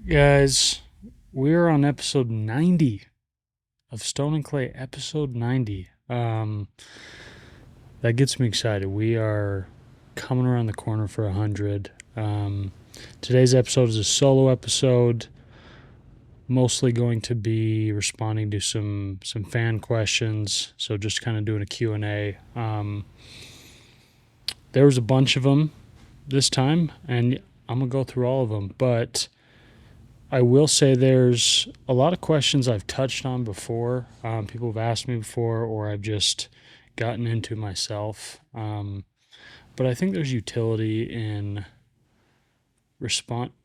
Guys, we're on episode 90 of Stone and Clay, episode 90. That gets me excited. We are coming around the corner for 100. Today's episode is a solo episode, mostly going to be responding to some fan questions, so just kind of doing a Q&A. There was a bunch of them this time, and I'm going to go through all of them, but I will say there's a lot of questions I've touched on before. People have asked me before, or I've just gotten into myself. But I think there's utility in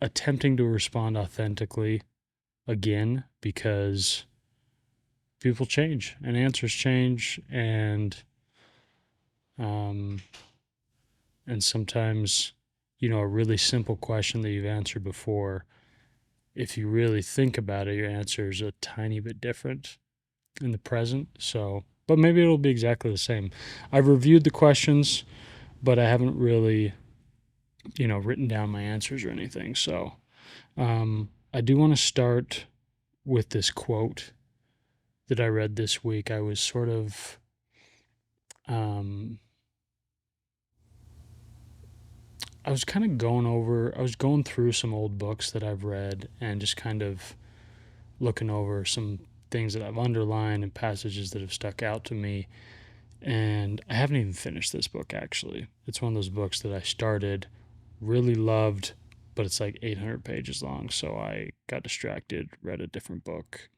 attempting to respond authentically again, because people change and answers change, and sometimes, a really simple question that you've answered before, if you really think about it, your answer is a tiny bit different in the present. So, but maybe it'll be exactly the same. I've reviewed the questions, but I haven't really, written down my answers or anything. So, I do want to start with this quote that I read this week. I was sort of, I was going through some old books that I've read and just kind of looking over some things that I've underlined and passages that have stuck out to me. And I haven't even finished this book, actually. It's one of those books that I started, really loved, but it's like 800 pages long. So I got distracted, read a different book,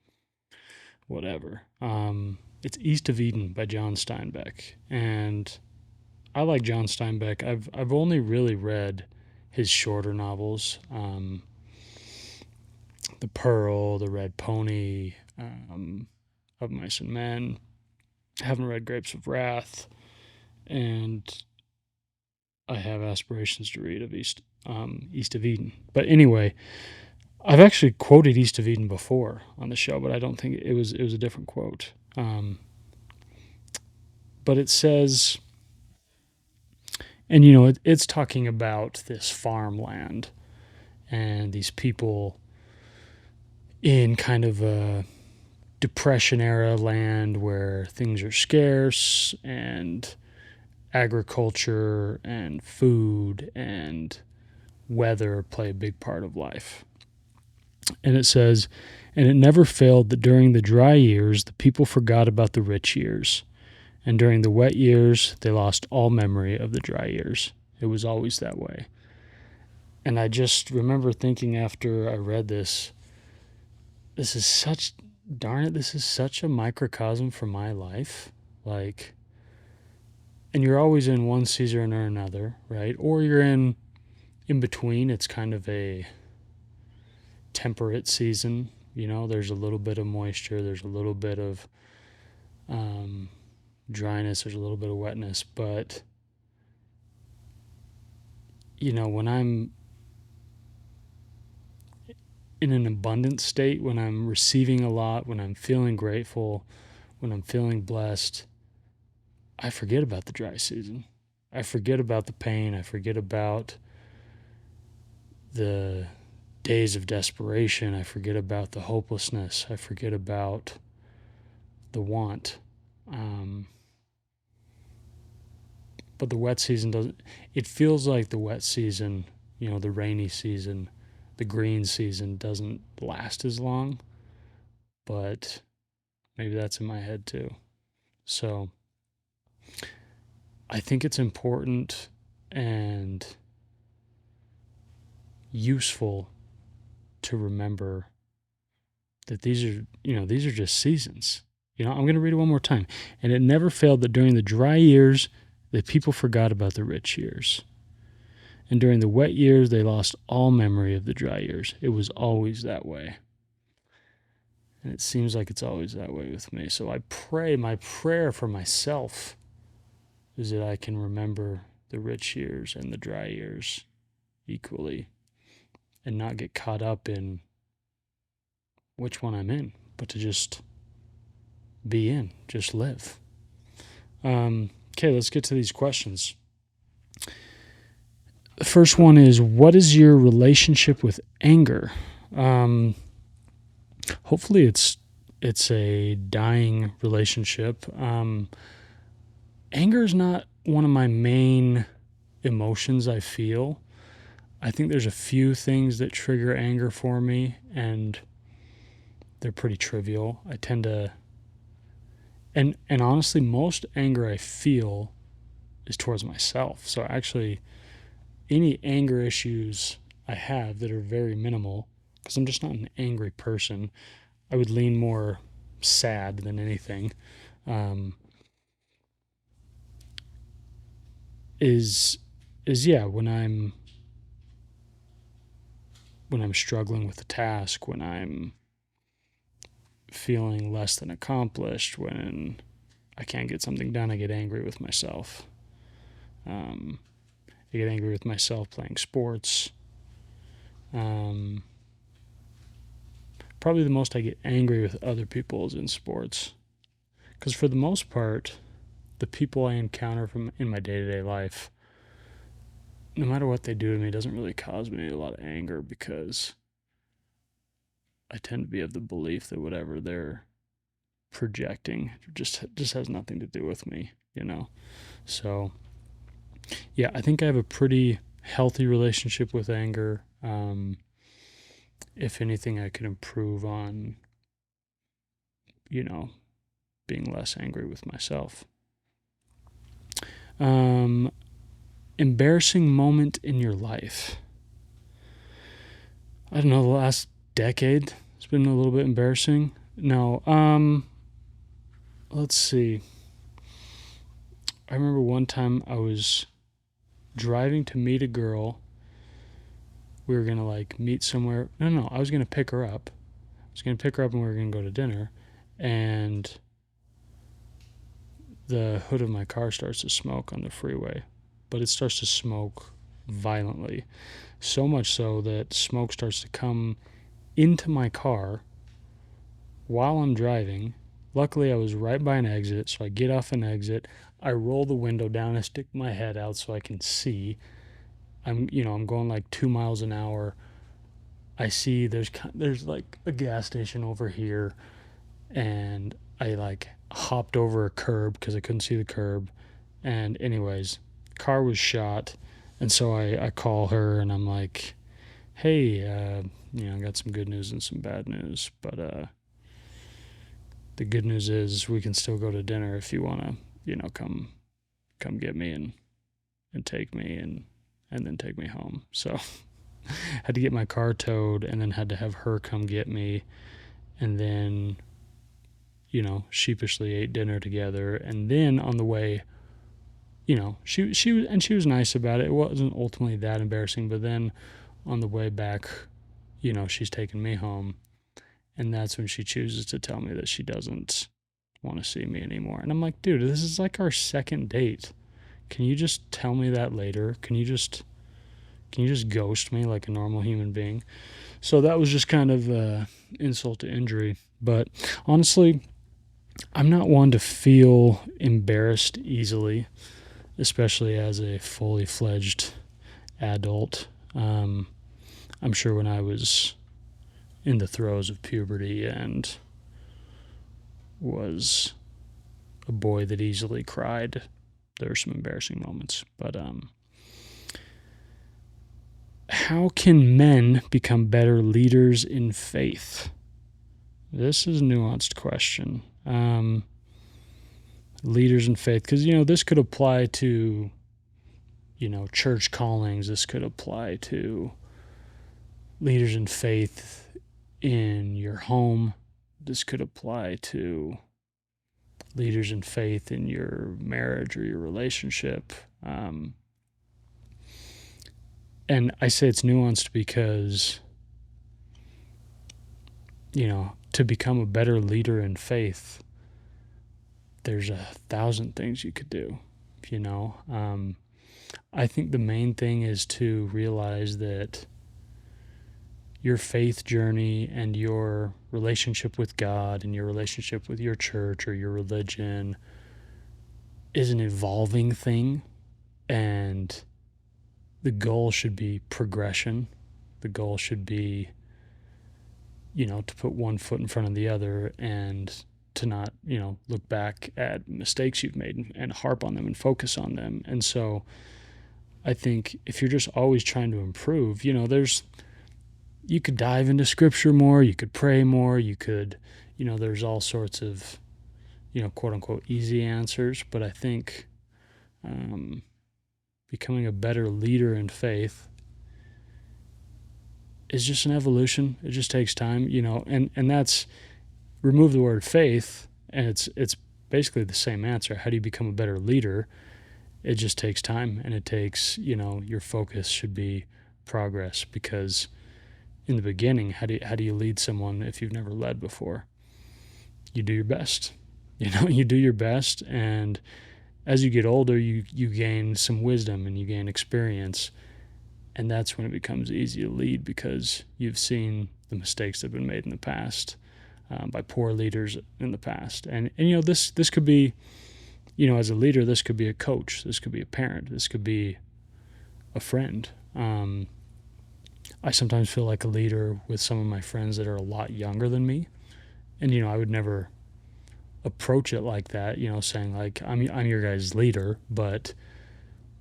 whatever. It's East of Eden by John Steinbeck. And I like John Steinbeck. I've only really read his shorter novels. The Pearl, The Red Pony, Of Mice and Men. I haven't read Grapes of Wrath, and I have aspirations to read East of Eden. But anyway, I've actually quoted East of Eden before on the show, but I don't think it was a different quote. But it says, and it's talking about this farmland and these people in kind of a Depression era land where things are scarce and agriculture and food and weather play a big part of life. And it says, and it never failed that during the dry years, the people forgot about the rich years. And during the wet years, they lost all memory of the dry years. It was always that way. And I just remember thinking after I read this is such a microcosm for my life. Like, and you're always in one season or another, right? Or you're in between. It's kind of a temperate season. There's a little bit of moisture. There's a little bit of dryness. There's a little bit of wetness. But, when I'm in an abundant state, when I'm receiving a lot, when I'm feeling grateful, when I'm feeling blessed, I forget about the dry season. I forget about the pain. I forget about the days of desperation. I forget about the hopelessness. I forget about the want. But the wet season doesn't, it feels like the wet season, the rainy season, the green season doesn't last as long, but maybe that's in my head too. So I think it's important and useful to remember that these are just seasons. I'm going to read it one more time. And it never failed that during the dry years, the people forgot about the rich years. And during the wet years, they lost all memory of the dry years. It was always that way. And it seems like it's always that way with me. So my prayer for myself is that I can remember the rich years and the dry years equally and not get caught up in which one I'm in, but to just be in, just live. Okay, let's get to these questions. The first one is, what is your relationship with anger? Hopefully it's a dying relationship. Anger is not one of my main emotions I feel. I think there's a few things that trigger anger for me, and they're pretty trivial. I tend to, and honestly, most anger I feel is towards myself. So actually, any anger issues I have that are very minimal, because I'm just not an angry person, I would lean more sad than anything. Um, is yeah, when I'm struggling with a task, when I'm feeling less than accomplished, when I can't get something done, I get angry with myself. Um, I get angry with myself playing sports. Probably the most I get angry with other people is in sports. Because for the most part, the people I encounter in my day-to-day life, no matter what they do to me, doesn't really cause me a lot of anger, because I tend to be of the belief that whatever they're projecting just has nothing to do with me, you know. So yeah, I think I have a pretty healthy relationship with anger. If anything, I could improve on, you know, being less angry with myself. Um, Embarrassing moment in your life. I don't know, the last decade it's been a little bit embarrassing. No, let's see. I remember one time I was driving to meet a girl. We were gonna like meet somewhere. No, I was gonna pick her up. I was gonna pick her up and we were gonna go to dinner. And the hood of my car starts to smoke on the freeway, but it starts to smoke violently. So much so that smoke starts to come into my car while I'm driving. Luckily, I was right by an exit, so I get off an exit. I roll the window down and stick my head out so I can see. I'm going like 2 miles an hour. I see there's like a gas station over here, and I like hopped over a curb because I couldn't see the curb. And anyways, car was shot, and so I call her and I'm like, hey, I got some good news and some bad news, but the good news is we can still go to dinner if you want to, come get me and take me and then take me home. So had to get my car towed and then had to have her come get me, and then sheepishly ate dinner together. And then on the way, she was nice about it. It wasn't ultimately that embarrassing, but then on the way back, she's taking me home, and that's when she chooses to tell me that she doesn't want to see me anymore. And I'm like, dude, this is like our second date. Can you just tell me that later? Can you just ghost me like a normal human being? So that was just kind of insult to injury. But honestly, I'm not one to feel embarrassed easily, especially as a fully fledged adult. I'm sure when I was in the throes of puberty and was a boy that easily cried, there were some embarrassing moments. But how can men become better leaders in faith? This is a nuanced question. Leaders in faith, because this could apply to church callings. This could apply to leaders in faith in your home. This could apply to leaders in faith in your marriage or your relationship. And I say it's nuanced because, to become a better leader in faith, there's 1,000 things you could do, I think the main thing is to realize that your faith journey and your relationship with God and your relationship with your church or your religion is an evolving thing, and the goal should be progression. The goal should be to put one foot in front of the other and to not, look back at mistakes you've made and harp on them and focus on them. And so I think if you're just always trying to improve, you could dive into scripture more, you could pray more, you could, there's all sorts of, quote unquote, easy answers. But I think becoming a better leader in faith is just an evolution. It just takes time, and that's, remove the word faith, and it's basically the same answer. How do you become a better leader? It just takes time, and it takes, your focus should be progress, because in the beginning, how do you lead someone if you've never led before? You do your best. You do your best, and as you get older, you gain some wisdom and you gain experience, and that's when it becomes easy to lead, because you've seen the mistakes that have been made in the past by poor leaders in the past. And this could be, as a leader, this could be a coach, this could be a parent, this could be a friend. I sometimes feel like a leader with some of my friends that are a lot younger than me, and I would never approach it like that, saying like I'm your guy's leader. But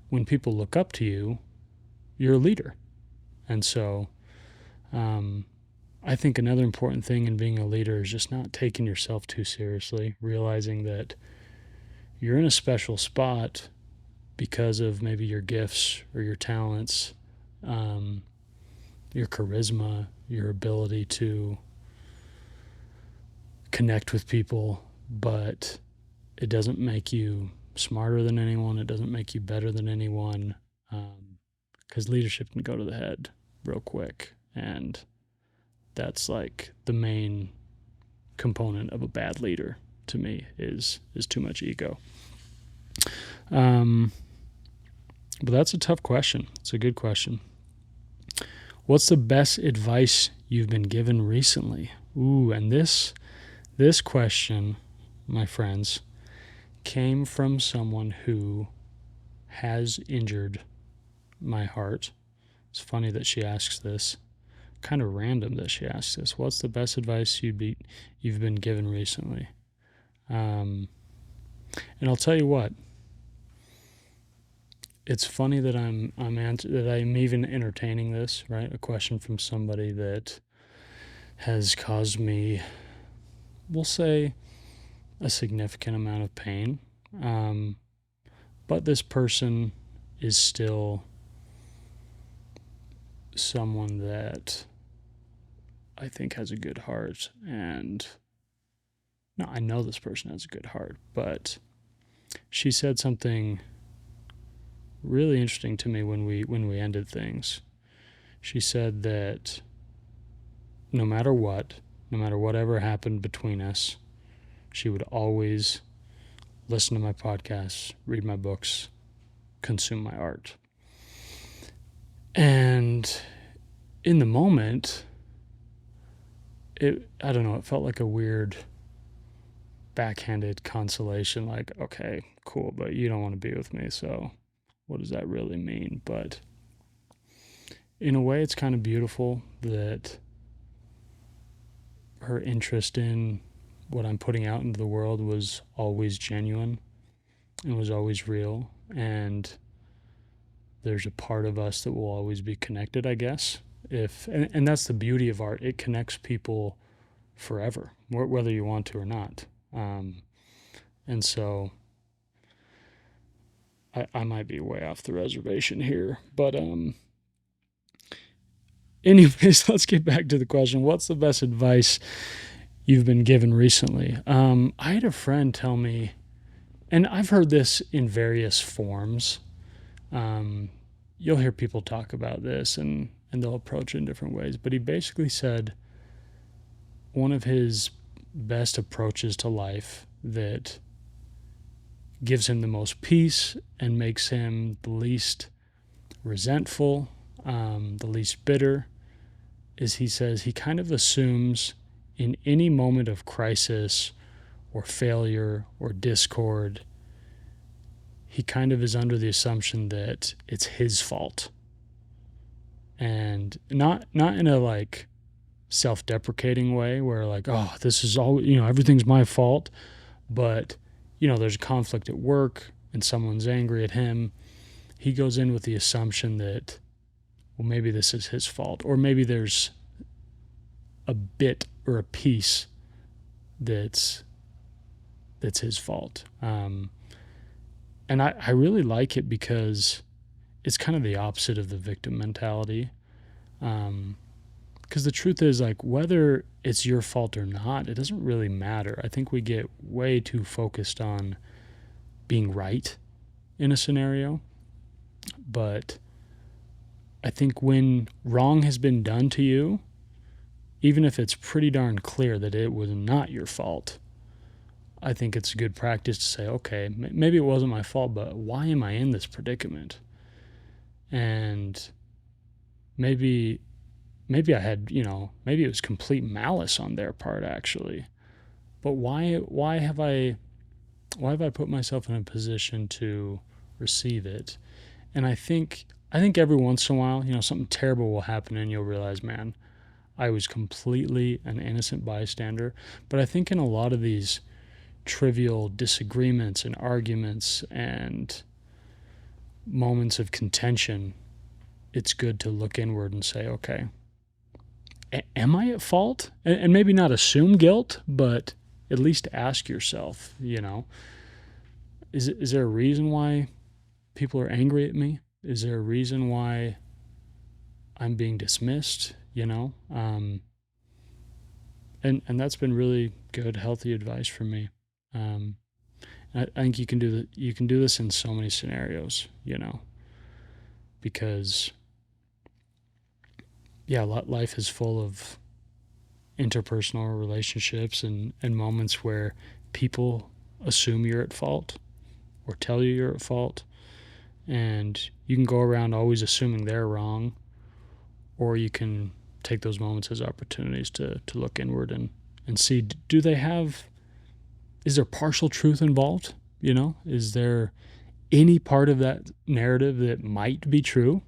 when people look up to you, you're a leader. And so I think another important thing in being a leader is just not taking yourself too seriously, realizing that you're in a special spot because of maybe your gifts or your talents, your charisma, your ability to connect with people, but it doesn't make you smarter than anyone. It doesn't make you better than anyone, because leadership can go to the head real quick, and that's like the main component of a bad leader to me is too much ego. But that's a tough question. It's a good question. What's the best advice you've been given recently? Ooh, and this question, my friends, came from someone who has injured my heart. It's funny that she asks this. Kind of random that she asks this. What's the best advice you've been given recently? And I'll tell you what. It's funny that I'm even entertaining this, right? A question from somebody that has caused me, we'll say, a significant amount of pain. But this person is still someone that I think has a good heart. And no, I know this person has a good heart, but she said something really interesting to me when we ended things. She said that no matter whatever happened between us, she would always listen to my podcasts, read my books, consume my art. And in the moment, I don't know, it felt like a weird backhanded consolation, like, okay, cool, but you don't want to be with me, so what does that really mean? But in a way, it's kind of beautiful that her interest in what I'm putting out into the world was always genuine and was always real. And there's a part of us that will always be connected, I guess. And that's the beauty of art. It connects people forever, whether you want to or not. And so I might be way off the reservation here, but anyways, let's get back to the question. What's the best advice you've been given recently? I had a friend tell me, and I've heard this in various forms. You'll hear people talk about this and they'll approach it in different ways, but he basically said one of his best approaches to life that gives him the most peace and makes him the least resentful, the least bitter, is he says he kind of assumes in any moment of crisis or failure or discord, he kind of is under the assumption that it's his fault. And not in a like self-deprecating way where like, oh, this is all, everything's my fault. But, there's a conflict at work and someone's angry at him. He goes in with the assumption that, well, maybe this is his fault, or maybe there's a bit or a piece that's his fault. And I really like it because it's kind of the opposite of the victim mentality. Because the truth is, like, whether it's your fault or not, it doesn't really matter. I think we get way too focused on being right in a scenario. But I think when wrong has been done to you, even if it's pretty darn clear that it was not your fault, I think it's a good practice to say, okay, maybe it wasn't my fault, but why am I in this predicament? And maybe I had, maybe it was complete malice on their part actually. But why have I put myself in a position to receive it? And I think every once in a while, something terrible will happen and you'll realize, man, I was completely an innocent bystander. But I think in a lot of these trivial disagreements and arguments and moments of contention, it's good to look inward and say, okay, am I at fault? And maybe not assume guilt, but at least ask yourself, is there a reason why people are angry at me? Is there a reason why I'm being dismissed? And that's been really good, healthy advice for me. I think you can do this in so many scenarios, because life is full of interpersonal relationships and moments where people assume you're at fault or tell you you're at fault, and you can go around always assuming they're wrong, or you can take those moments as opportunities to look inward and see, is there partial truth involved? Is there any part of that narrative that might be true?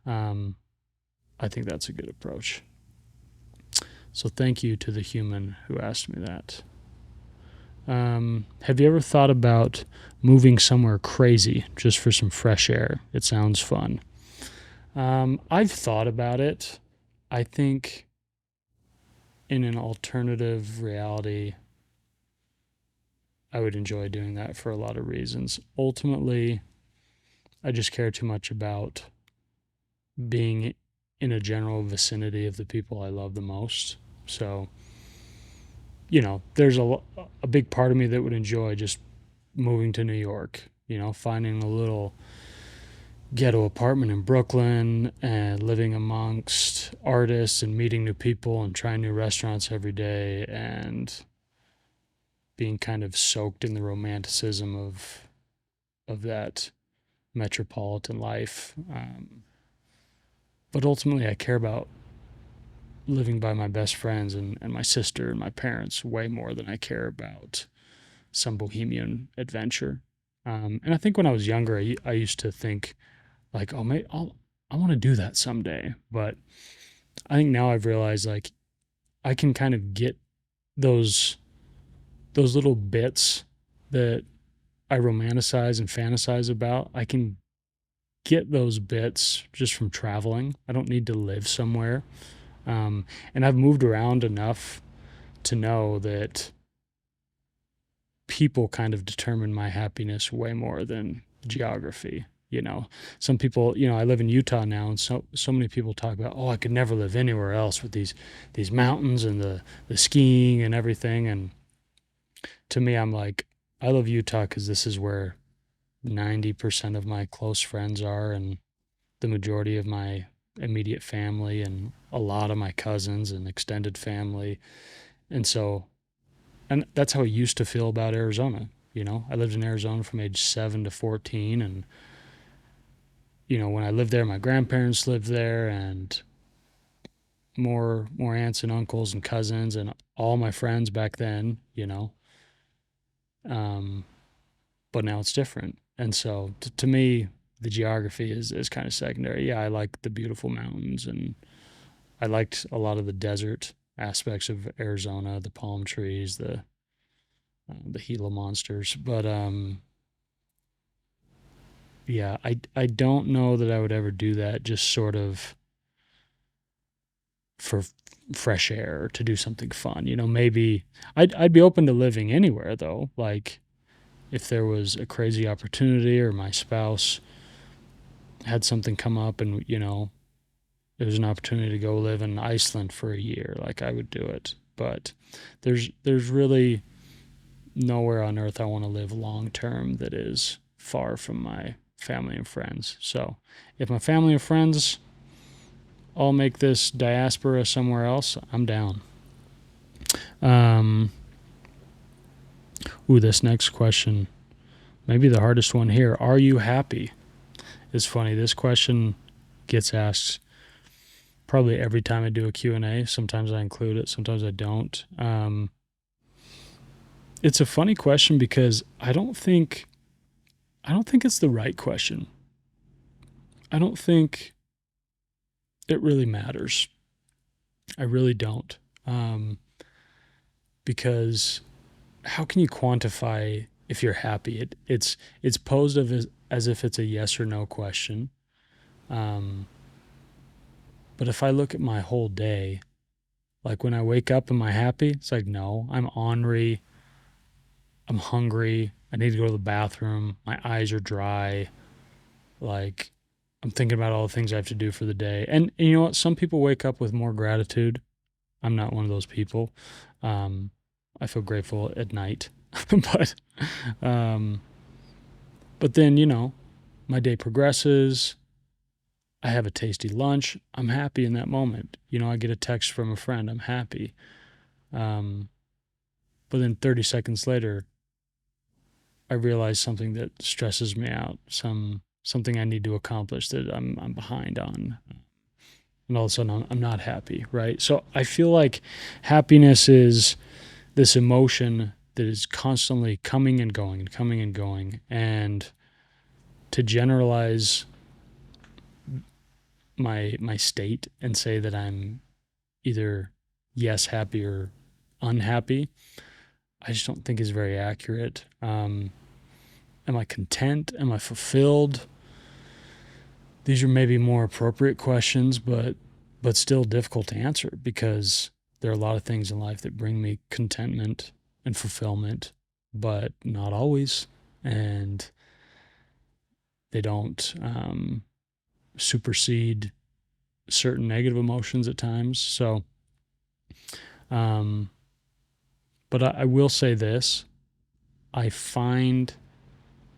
I think that's a good approach. So thank you to the human who asked me that. Have you ever thought about moving somewhere crazy just for some fresh air? It sounds fun. I've thought about it. I think in an alternative reality, I would enjoy doing that for a lot of reasons. Ultimately, I just care too much about being in a general vicinity of the people I love the most. So, there's a big part of me that would enjoy just moving to New York, finding a little ghetto apartment in Brooklyn and living amongst artists and meeting new people and trying new restaurants every day and being kind of soaked in the romanticism of that metropolitan life. But ultimately, I care about living by my best friends and my sister and my parents way more than I care about some bohemian adventure. And I think when I was younger, I used to think like, oh, I want to do that someday. But I think now I've realized like I can kind of get those little bits that I romanticize and fantasize about. I can get those bits just from traveling. I don't need to live somewhere. And I've moved around enough to know that people kind of determine my happiness way more than geography. Some people, I live in Utah now, and so many people talk about, oh, I could never live anywhere else with these mountains and the skiing and everything. And to me, I'm like, I love Utah because this is where 90% of my close friends are, and the majority of my immediate family, and a lot of my cousins and extended family. And that's how I used to feel about Arizona. I lived in Arizona from age 7 to 14. And, when I lived there, my grandparents lived there, and more aunts and uncles and cousins and all my friends back then, but now it's different. And so to me, the geography is kind of secondary. Yeah, I like the beautiful mountains and I liked a lot of the desert aspects of Arizona, the palm trees, the Gila monsters. But yeah, I don't know that I would ever do that. Just sort of for fresh air to do something fun. Maybe I'd be open to living anywhere though. Like if there was a crazy opportunity or my spouse had something come up and there was an opportunity to go live in Iceland for a year, like I would do it. But there's really nowhere on earth I want to live long term that is far from my family and friends. So if my family and friends all make this diaspora somewhere else, I'm down. Um, this next question, maybe the hardest one here. Are you happy? It's funny. This question gets asked probably every time I do a Q&A. Sometimes I include it, sometimes I don't. It's a funny question because I don't think it's the right question. I don't think it really matters. I really don't. Because how can you quantify if you're happy? It's posed as if it's a yes or no question. But if I look at my whole day, like when I wake up, am I happy? It's like, no, I'm ornery. I'm hungry. I need to go to the bathroom. My eyes are dry. Like I'm thinking about all the things I have to do for the day. And you know what? Some people wake up with more gratitude. I'm not one of those people. I feel grateful at night, but um, but then my day progresses. I have a tasty lunch. I'm happy in that moment. I get a text from a friend. I'm happy. Um, but then 30 seconds later, I realize something that stresses me out. Something I need to accomplish that I'm behind on, and all of a sudden I'm not happy. Right. So I feel like happiness is this emotion that is constantly coming and going and coming and going. And to generalize my state and say that I'm either yes happy or unhappy, I just don't think is very accurate. Am I content? Am I fulfilled? These are maybe more appropriate questions, but still difficult to answer because there are a lot of things in life that bring me contentment and fulfillment, but not always. And they don't supersede certain negative emotions at times. So, but I will say this: I find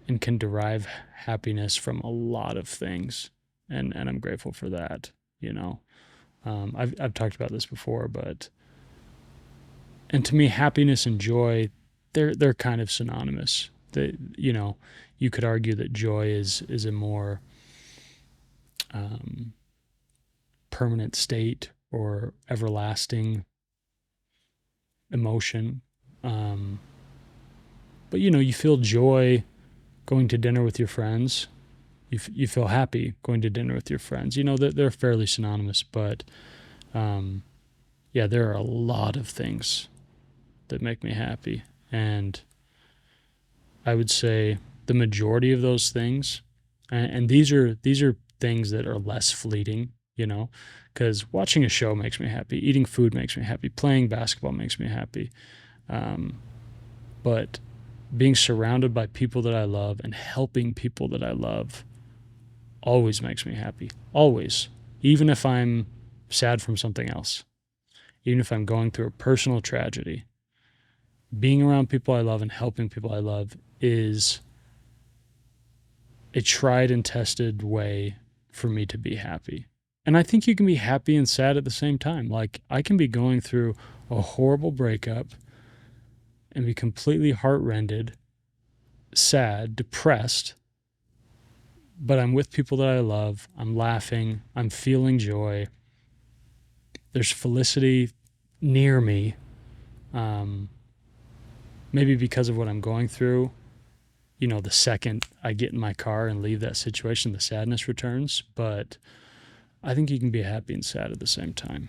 and can derive happiness from a lot of things, and I'm grateful for that. I've talked about this before, and to me, happiness and joy, they're kind of synonymous. You could argue that joy is a more permanent state or everlasting emotion. But you feel joy going to dinner with your friends. You feel happy going to dinner with your friends. That they're fairly synonymous, but yeah, there are a lot of things that make me happy, and I would say the majority of those things, and these are things that are less fleeting, because watching a show makes me happy, eating food makes me happy, playing basketball makes me happy, but being surrounded by people that I love and helping people that I love always makes me happy. Always. Even if I'm sad from something else, even if I'm going through a personal tragedy, being around people I love and helping people I love is a tried and tested way for me to be happy. And I think you can be happy and sad at the same time. Like I can be going through a horrible breakup and be completely heart-rended, sad, depressed, but I'm with people that I love. I'm laughing. I'm feeling joy. There's felicity near me. Maybe because of what I'm going through, the second I get in my car and leave that situation, the sadness returns. But I think you can be happy and sad at the same time.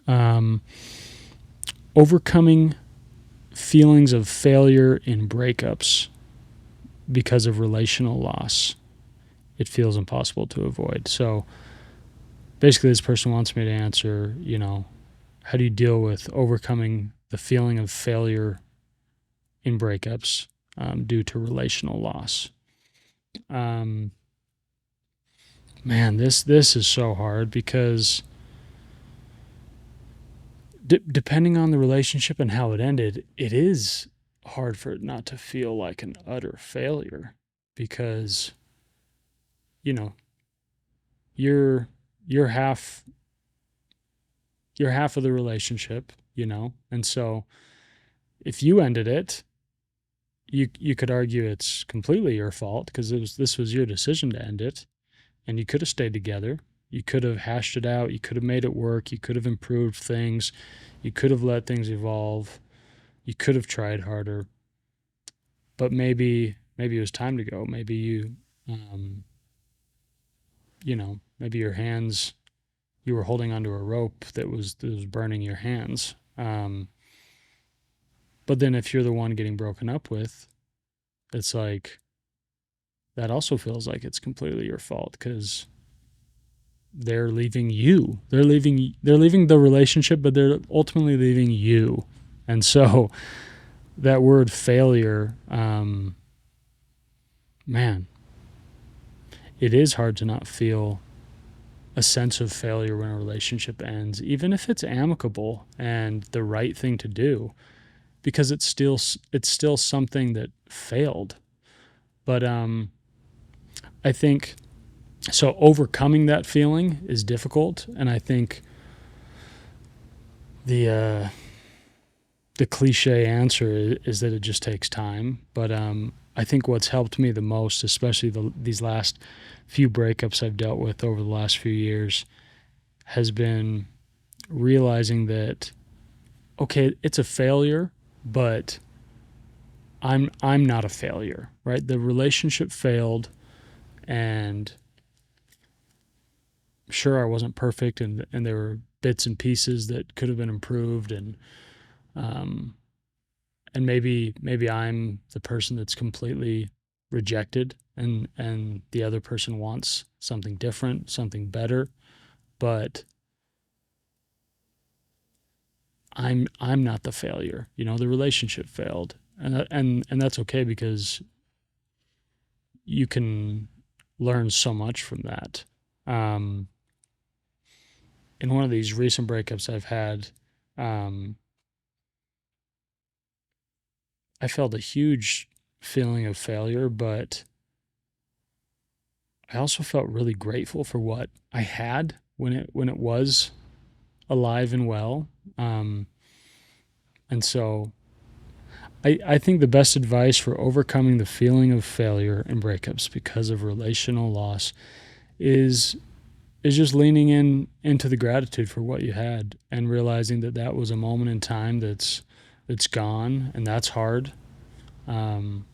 Um, Overcoming feelings of failure in breakups because of relational loss. It feels impossible to avoid. So basically, this person wants me to answer, how do you deal with overcoming the feeling of failure in breakups due to relational loss? Man, this is so hard because depending on the relationship and how it ended, it is hard for it not to feel like an utter failure because you know you're you're half you're half of the relationship, and so if you ended it, you could argue it's completely your fault because this was your decision to end it, and you could have stayed together. You could have hashed it out. You could have made it work. You could have improved things. You could have let things evolve. You could have tried harder. But maybe it was time to go. Maybe um, maybe your hands, you were holding onto a rope that was burning your hands. But then if you're the one getting broken up with, it's like that also feels like it's completely your fault because they're leaving you. They're leaving the relationship, but they're ultimately leaving you. And so that word failure, man, it is hard to not feel a sense of failure when a relationship ends, even if it's amicable and the right thing to do, because it's still something that failed. But I think so. Overcoming that feeling is difficult, and I think the uh, the cliche answer is that it just takes time. But I think what's helped me the most, especially these last few breakups I've dealt with over the last few years, has been realizing that okay, it's a failure, but I'm not a failure, right? The relationship failed, and sure I wasn't perfect, and there were bits and pieces that could have been improved, um, and maybe I'm the person that's completely rejected, and the other person wants something different, something better, but I'm not the failure. The relationship failed, and that's okay because you can learn so much from that. Um, in one of these recent breakups I've had, um, I felt a huge feeling of failure, but I also felt really grateful for what I had when it was alive and well. Um, and so I think the best advice for overcoming the feeling of failure in breakups because of relational loss is just leaning into the gratitude for what you had and realizing that that was a moment in time that's gone, and that's hard. Um,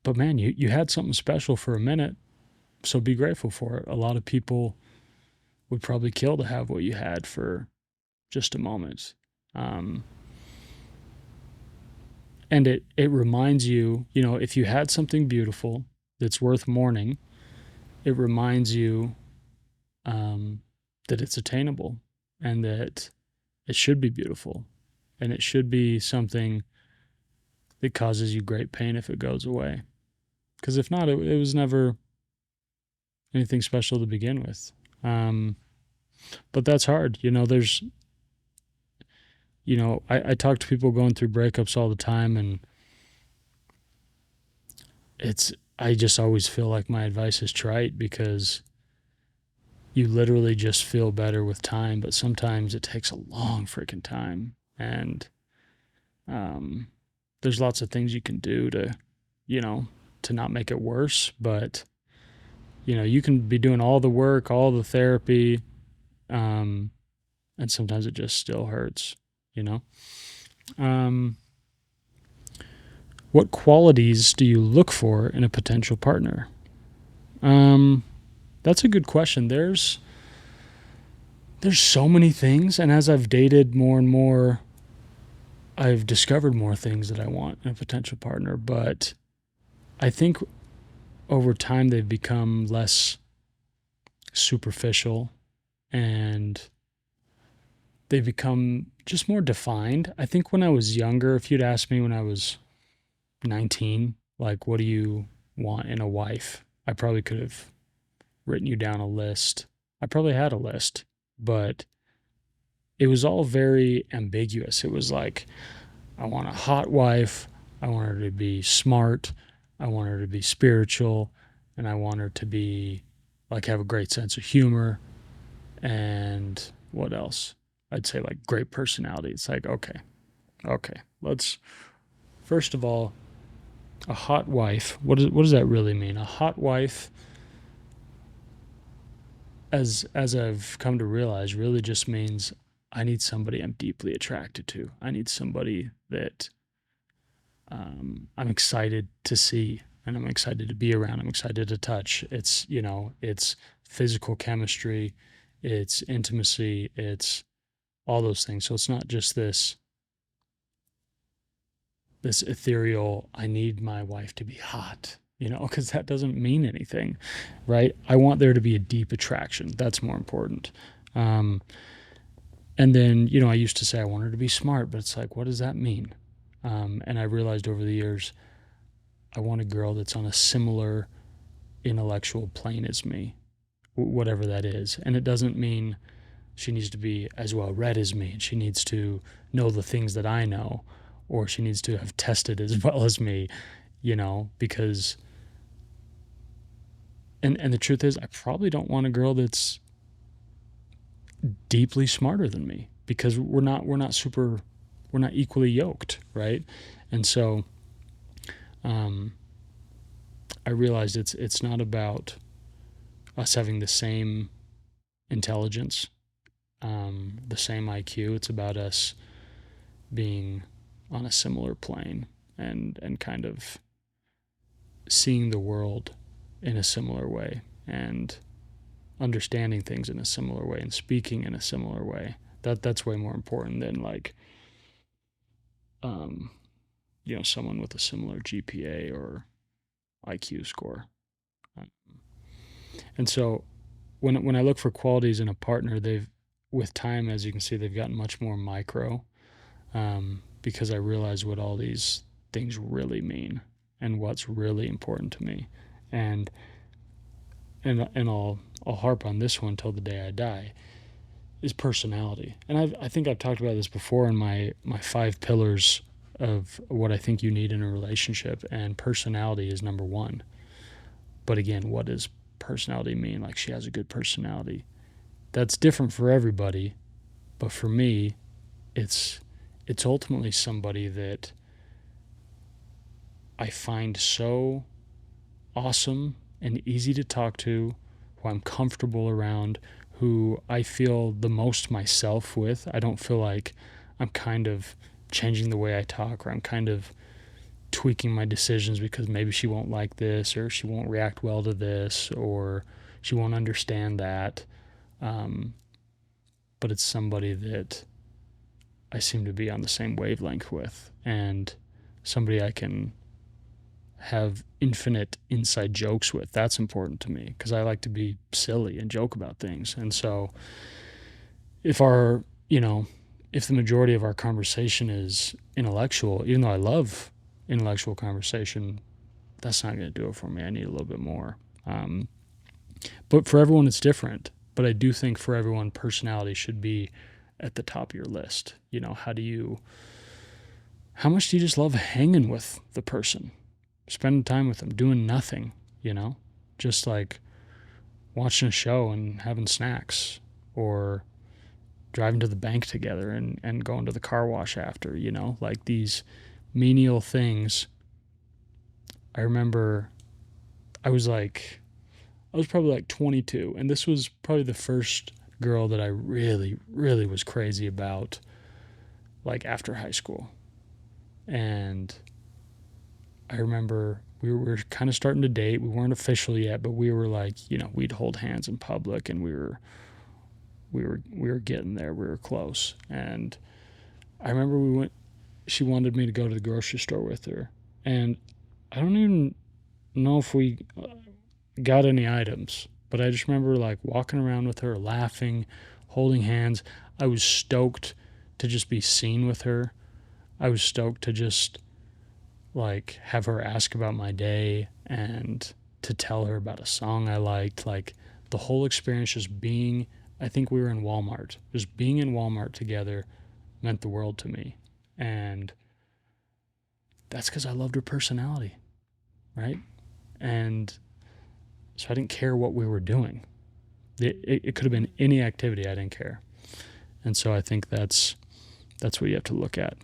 but man, you had something special for a minute, so be grateful for it. A lot of people would probably kill to have what you had for just a moment. Um, and it reminds you, if you had something beautiful that's worth mourning, it reminds you um, that it's attainable and that it should be beautiful and it should be something that causes you great pain if it goes away. Because if not, it was never anything special to begin with. But that's hard. I talk to people going through breakups all the time, and I just always feel like my advice is trite because you literally just feel better with time, but sometimes it takes a long freaking time. And um, there's lots of things you can do you know, to not make it worse, but you can be doing all the work, all the therapy, um, and sometimes it just still hurts, you know? Um, what qualities do you look for in a potential partner? Um, That's a good question. There's so many things, and as I've dated more and more, I've discovered more things that I want in a potential partner, but I think over time they've become less superficial and they've become just more defined. I think when I was younger, if you'd asked me when I was 19, like, what do you want in a wife? I probably could have written you down a list. I probably had a list, but it was all very ambiguous. It was like, I want a hot wife. I want her to be smart. I want her to be spiritual. And I want her to be, like, have a great sense of humor. And what else? I'd say, like, great personality. It's like, okay. Let's, first of all, a hot wife. What does that really mean? A hot wife, as I've come to realize, really just means I need somebody I'm deeply attracted to. I need somebody that I'm excited to see and I'm excited to be around. I'm excited to touch. It's physical chemistry, it's intimacy, it's all those things. So it's not just this ethereal, I need my wife to be hot, because that doesn't mean anything, right? I want there to be a deep attraction. That's more important. Um, and then, I used to say I want her to be smart, but it's like, what does that mean? And I realized over the years, I want a girl that's on a similar intellectual plane as me, whatever that is. And it doesn't mean she needs to be as well read as me, and she needs to know the things that I know, or she needs to have tested as well as me, because and the truth is I probably don't want a girl that's deeply smarter than me, because we're not equally yoked, right? And so I realized it's not about us having the same intelligence, the same IQ. It's about us being on a similar plane and kind of seeing the world in a similar way and understanding things in a similar way and speaking in a similar way. That's way more important than, like, someone with a similar GPA or IQ score. And so when I look for qualities in a partner, with time, as you can see, they've gotten much more micro, because I realize what all these things really mean and what's really important to me. And I'll harp on this one till the day I die, is personality. And I think I've talked about this before in my 5 pillars of what I think you need in a relationship, and personality is number 1. But again, what does personality mean? Like, she has a good personality. That's different for everybody, but for me, it's ultimately somebody that I find so awesome and easy to talk to, who I'm comfortable around, who I feel the most myself with. I don't feel like I'm kind of changing the way I talk, or I'm kind of tweaking my decisions because maybe she won't like this, or she won't react well to this, or she won't understand that. But it's somebody that I seem to be on the same wavelength with, and somebody I can have infinite inside jokes with. That's important to me, because I like to be silly and joke about things. And so if if the majority of our conversation is intellectual, even though I love intellectual conversation, that's not going to do it for me. I need a little bit more. But for everyone, it's different. But I do think for everyone, personality should be at the top of your list. How much do you just love hanging with the person, spending time with them, doing nothing, just like watching a show and having snacks, or driving to the bank together and going to the car wash after, like these menial things. I remember I was probably like 22, and this was probably the first girl that I really, really was crazy about, like, after high school. And I remember we were kind of starting to date. We weren't official yet, but we were like, we'd hold hands in public, and we were getting there. We were close. And I remember she wanted me to go to the grocery store with her, and I don't even know if we got any items, but I just remember like walking around with her, laughing, holding hands. I was stoked to just be seen with her. I was stoked to just like have her ask about my day and to tell her about a song I liked. Like the whole experience, just being, I think we were in Walmart, just being in Walmart together meant the world to me. And that's because I loved her personality, right? And so I didn't care what we were doing. It could have been any activity. I didn't care. And so I think that's what you have to look at.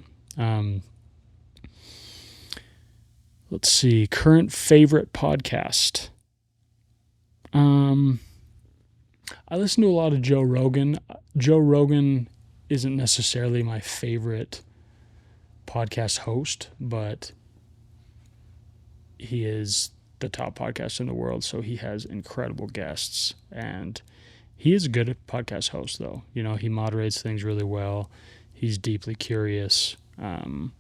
Let's see. Current favorite podcast. I listen to a lot of Joe Rogan. Joe Rogan isn't necessarily my favorite podcast host, but he is the top podcast in the world, so he has incredible guests, and he is a good podcast host, though. He moderates things really well. He's deeply curious, and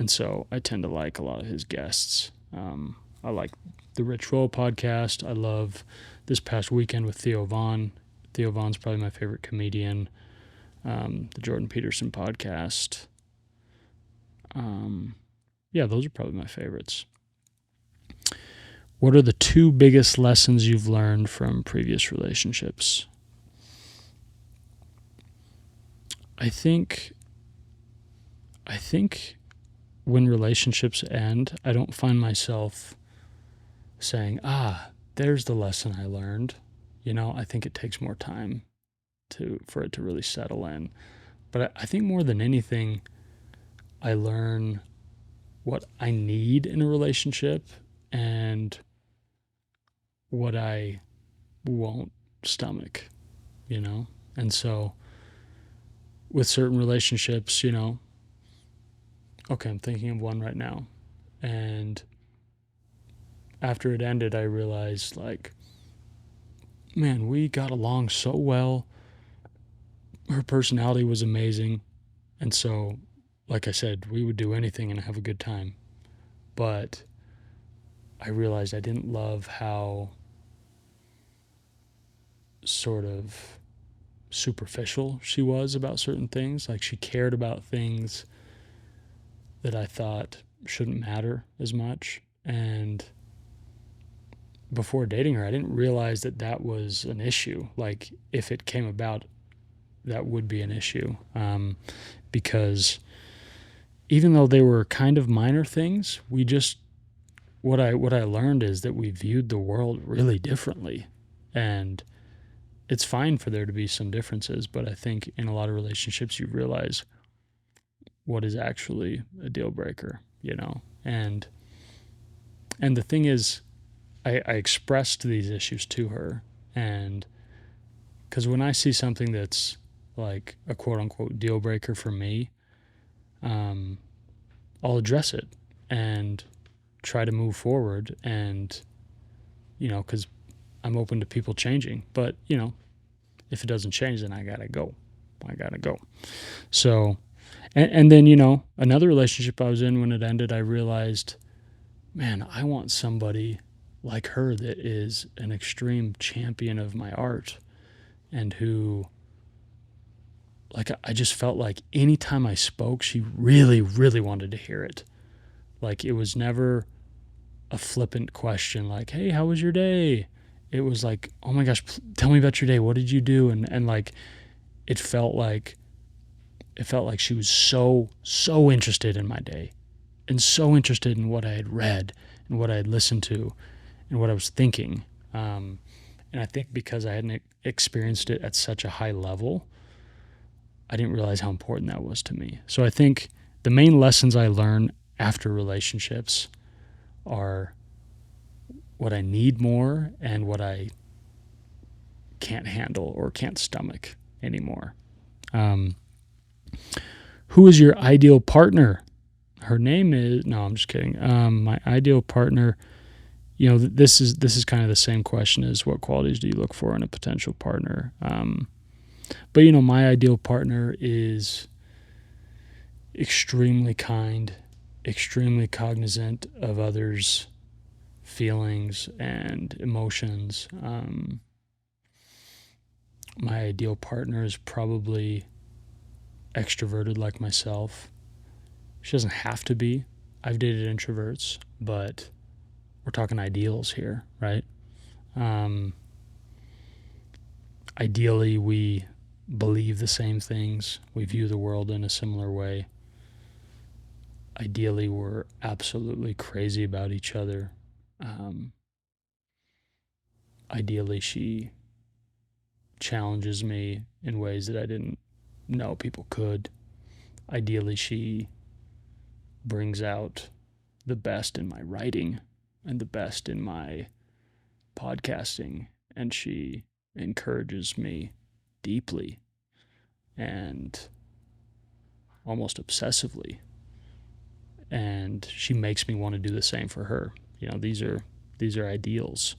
so I tend to like a lot of his guests. I like the Rich Roll podcast. I love This Past Weekend with Theo Von. Theo Von's probably my favorite comedian. The Jordan Peterson podcast. Yeah, those are probably my favorites. What are the 2 biggest lessons you've learned from previous relationships? I think when relationships end, I don't find myself saying, there's the lesson I learned. I think it takes more time for it to really settle in. But I think more than anything, I learn what I need in a relationship and what I won't stomach, And so with certain relationships, okay, I'm thinking of one right now. And after it ended, I realized, like, man, we got along so well. Her personality was amazing. And so, like I said, we would do anything and have a good time. But I realized I didn't love how sort of superficial she was about certain things. Like, she cared about things that I thought shouldn't matter as much. And before dating her, I didn't realize that was an issue. Like, if it came about, that would be an issue. Because even though they were kind of minor things, what I learned is that we viewed the world really differently. And it's fine for there to be some differences, but I think in a lot of relationships you realize what is actually a deal breaker, And the thing is, I expressed these issues to her, and because when I see something that's like a quote unquote deal breaker for me, I'll address it and try to move forward, and because I'm open to people changing, but if it doesn't change, then I gotta go. So, and then another relationship I was in, when it ended, I realized, man, I want somebody like her that is an extreme champion of my art, and who, like, I just felt like anytime I spoke, she really, really wanted to hear it. Like, it was never a flippant question like, hey, how was your day? It was like, oh my gosh, tell me about your day. What did you do? And like, it felt like she was so interested in my day, and so interested in what I had read and what I had listened to and what I was thinking. And I think because I hadn't experienced it at such a high level, I didn't realize how important that was to me. So I think the main lessons I learn after relationships are what I need more and what I can't handle or can't stomach anymore. Who is your ideal partner? her name is, no, I'm just kidding. My ideal partner, this is kind of the same question as what qualities do you look for in a potential partner. But my ideal partner is extremely kind, extremely cognizant of others' feelings and emotions. My ideal partner is probably extroverted like myself. She doesn't have to be. I've dated introverts, but we're talking ideals here, right? Ideally, we believe the same things. We view the world in a similar way. Ideally, we're absolutely crazy about each other. Ideally, she challenges me in ways that I didn't know people could. Ideally, she brings out the best in my writing and the best in my podcasting, and she encourages me deeply and almost obsessively, and she makes me want to do the same for her. These are ideals.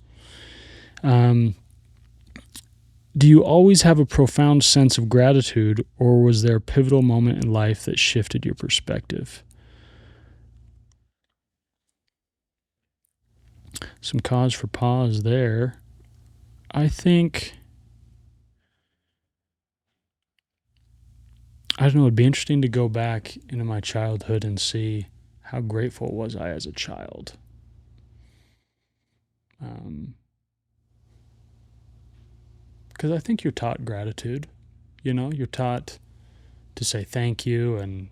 Do you always have a profound sense of gratitude, or was there a pivotal moment in life that shifted your perspective? Some cause for pause there. I think, I don't know, it'd be interesting to go back into my childhood and see how grateful was I as a child. Because I think you're taught gratitude. You're taught to say thank you. And,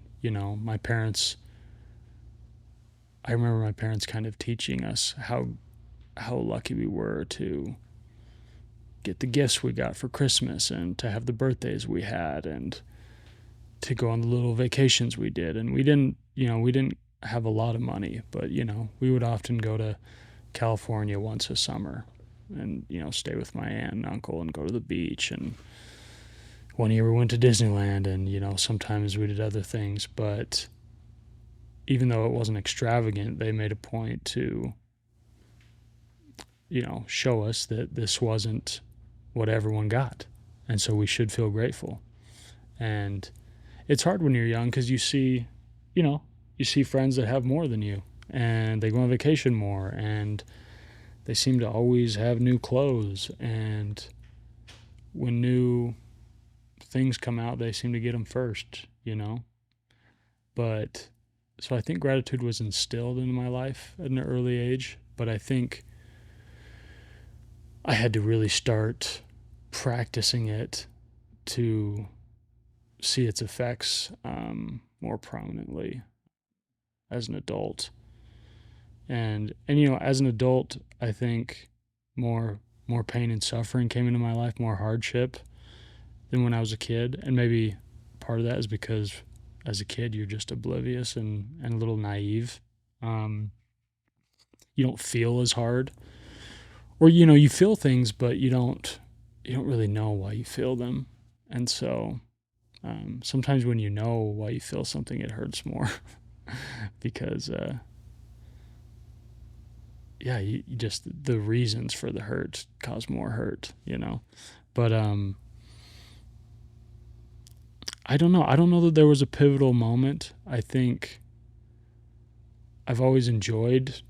my parents, I remember my parents kind of teaching us how lucky we were to get the gifts we got for Christmas and to have the birthdays we had and to go on the little vacations we did. And we didn't have a lot of money, but, we would often go to California once a summer and, stay with my aunt and uncle and go to the beach. And one year we went to Disneyland, and, sometimes we did other things. But even though it wasn't extravagant, they made a point to, show us that this wasn't what everyone got. And so we should feel grateful. And it's hard when you're young because you see friends that have more than you, and they go on vacation more, and they seem to always have new clothes, and when new things come out, they seem to get them first, But so I think gratitude was instilled into my life at an early age, but I think I had to really start practicing it to see its effects more prominently as an adult. And as an adult, I think more pain and suffering came into my life, more hardship than when I was a kid. And maybe part of that is because as a kid you're just oblivious and a little naive. You don't feel as hard, or you feel things, but you don't really know why you feel them. And so sometimes when you know why you feel something, it hurts more because you just, the reasons for the hurt cause more hurt, But I don't know that there was a pivotal moment. I think I've always enjoyed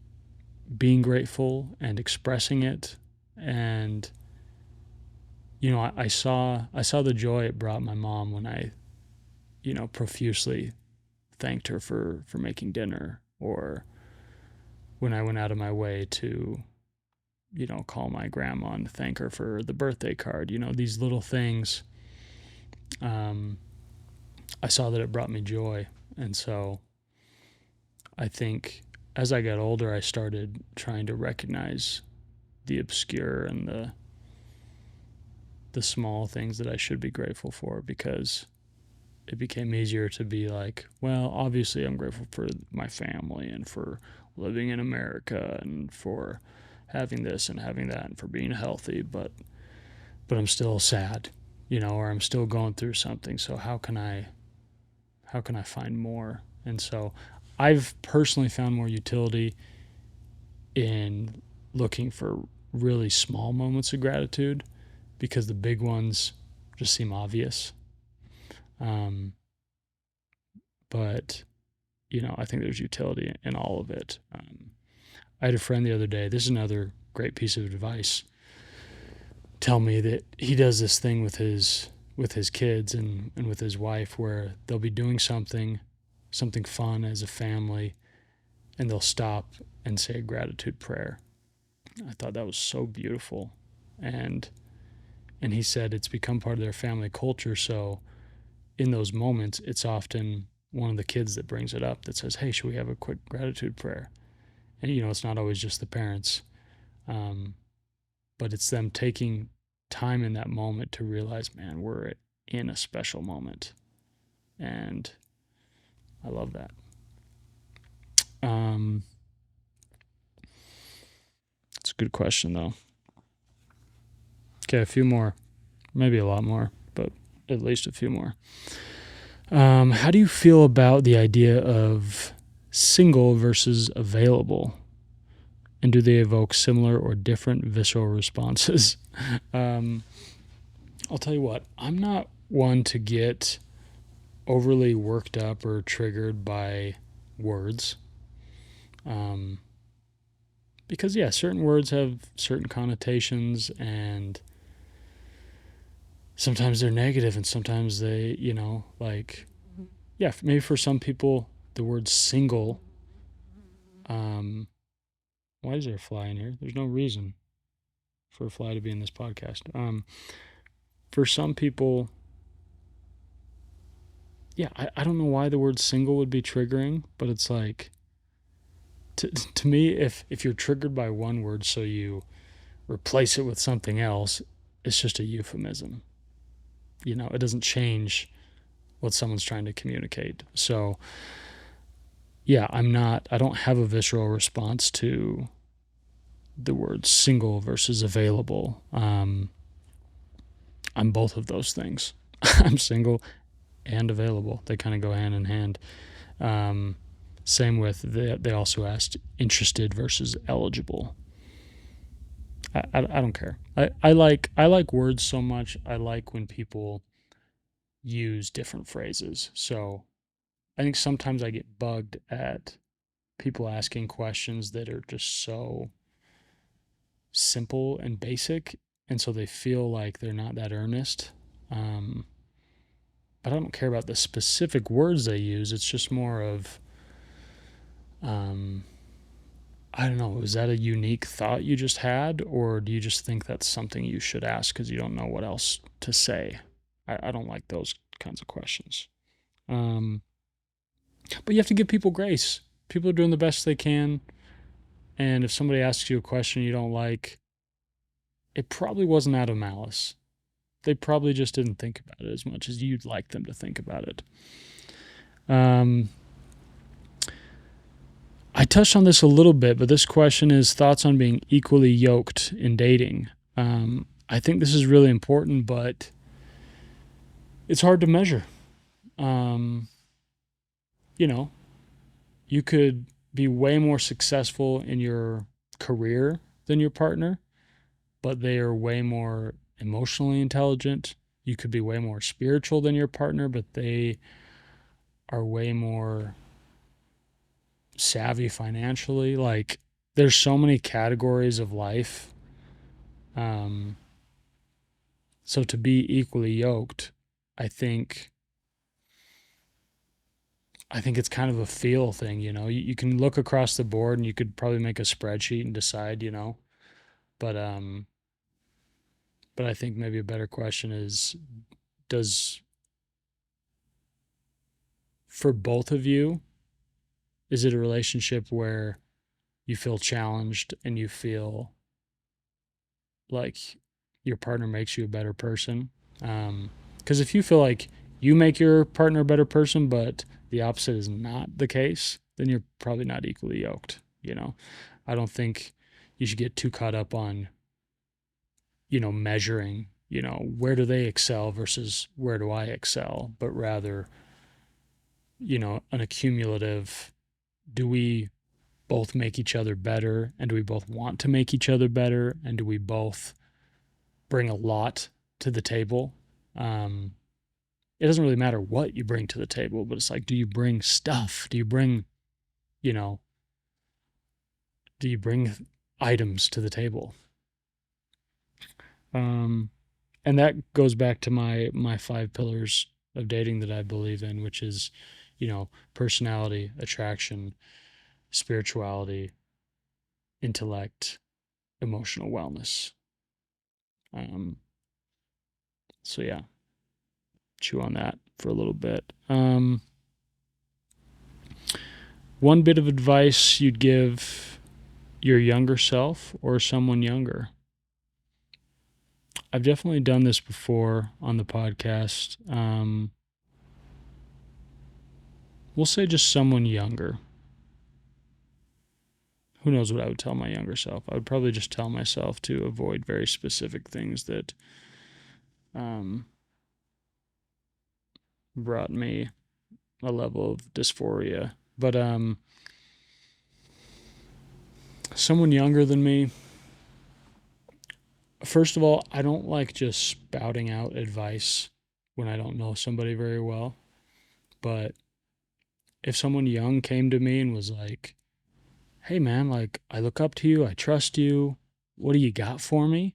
being grateful and expressing it, and I saw the joy it brought my mom when I profusely thanked her for making dinner, or when I went out of my way to call my grandma and thank her for the birthday card. These little things, I saw that it brought me joy. And so I think as I got older, I started trying to recognize the obscure and the small things that I should be grateful for, because it became easier to be like, well, obviously I'm grateful for my family and for living in America and for having this and having that and for being healthy, but I'm still sad, or I'm still going through something. So how can I find more? And so I've personally found more utility in looking for really small moments of gratitude because the big ones just seem obvious. Um, but I think there's utility in all of it. I had a friend the other day. This is another great piece of advice. Tell me that he does this thing with his kids and with his wife where they'll be doing something fun as a family, and they'll stop and say a gratitude prayer. I thought that was so beautiful, and he said it's become part of their family culture. So in those moments, it's often one of the kids that brings it up that says, "Hey, should we have a quick gratitude prayer?" And it's not always just the parents, um, but it's them taking time in that moment to realize, man, we're in a special moment, and I love that. Um, it's a good question though. Okay, a few more, maybe a lot more, but at least a few more. How do you feel about the idea of single versus available? And do they evoke similar or different visceral responses? um, I'll tell you what, I'm not one to get overly worked up or triggered by words. Um, because, yeah, certain words have certain connotations, and sometimes they're negative and sometimes they, yeah, maybe for some people, the word single, um, why is there a fly in here? There's no reason for a fly to be in this podcast. For some people, yeah, I don't know why the word single would be triggering, but it's like, to me, if you're triggered by one word, so you replace it with something else, it's just a euphemism. It doesn't change what someone's trying to communicate. So, yeah, I don't have a visceral response to the word single versus available. I'm both of those things. I'm single and available. They kind of go hand in hand. Same with they also asked interested versus eligible. I don't care. I like words so much. I like when people use different phrases. So I think sometimes I get bugged at people asking questions that are just so simple and basic, and so they feel like they're not that earnest. Um, but I don't care about the specific words they use. It's just more of, um, I don't know, was that a unique thought you just had, or do you just think that's something you should ask because you don't know what else to say? I don't like those kinds of questions. Um, but you have to give people grace. People are doing the best they can. And if somebody asks you a question you don't like, it probably wasn't out of malice. They probably just didn't think about it as much as you'd like them to think about it. I touched on this a little bit, but this question is thoughts on being equally yoked in dating. I think this is really important, but it's hard to measure. Um, you know, you could be way more successful in your career than your partner, but they are way more emotionally intelligent. You could be way more spiritual than your partner, but they are way more savvy financially. Like, there's so many categories of life. Um, so to be equally yoked, I think it's kind of a feel thing, you can look across the board and you could probably make a spreadsheet and decide, but I think maybe a better question is, does for both of you, is it a relationship where you feel challenged and you feel like your partner makes you a better person? Because if you feel like you make your partner a better person, but the opposite is not the case, then you're probably not equally yoked. I don't think you should get too caught up on, measuring, where do they excel versus where do I excel, but rather, an accumulative, do we both make each other better? And do we both want to make each other better? And do we both bring a lot to the table? It doesn't really matter what you bring to the table, but it's like, do you bring stuff? Do you bring, you know, do you bring items to the table? And that goes back to my 5 pillars of dating that I believe in, which is, personality, attraction, spirituality, intellect, emotional wellness. Um, so yeah, chew on that for a little bit. One bit of advice you'd give your younger self or someone younger? I've definitely done this before on the podcast. We'll say just someone younger. Who knows what I would tell my younger self? I would probably just tell myself to avoid very specific things that brought me a level of dysphoria. But someone younger than me, first of all, I don't like just spouting out advice when I don't know somebody very well. But if someone young came to me and was like, hey man, like, I look up to you, I trust you, what do you got for me?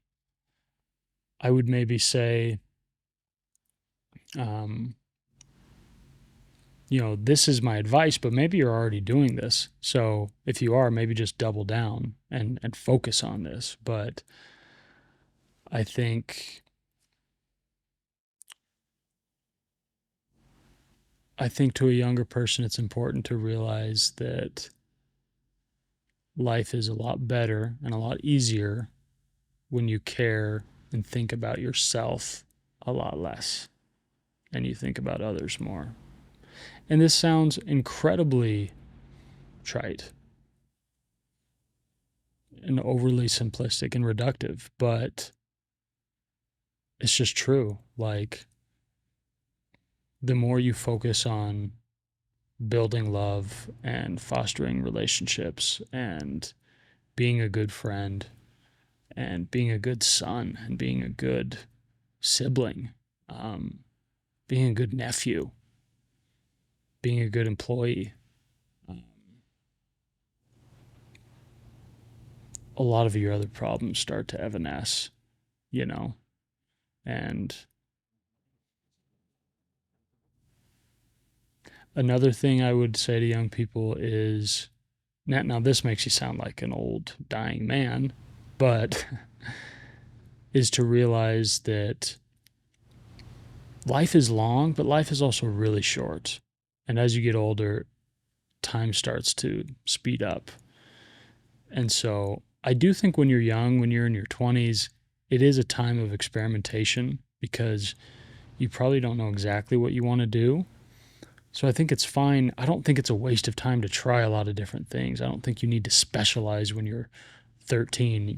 I would maybe say, this is my advice, but maybe you're already doing this. So if you are, maybe just double down and focus on this. But I think to a younger person, it's important to realize that life is a lot better and a lot easier when you care and think about yourself a lot less and you think about others more. And this sounds incredibly trite and overly simplistic and reductive, but it's just true. Like, the more you focus on building love and fostering relationships and being a good friend and being a good son and being a good sibling, being a good nephew, being a good employee, a lot of your other problems start to evanesce, and another thing I would say to young people is, now this makes you sound like an old dying man, but is to realize that life is long, but life is also really short. And as you get older, time starts to speed up. And so I do think when you're young, when you're in your 20s, it is a time of experimentation because you probably don't know exactly what you want to do. So I think it's fine. I don't think it's a waste of time to try a lot of different things. I don't think you need to specialize when you're 13.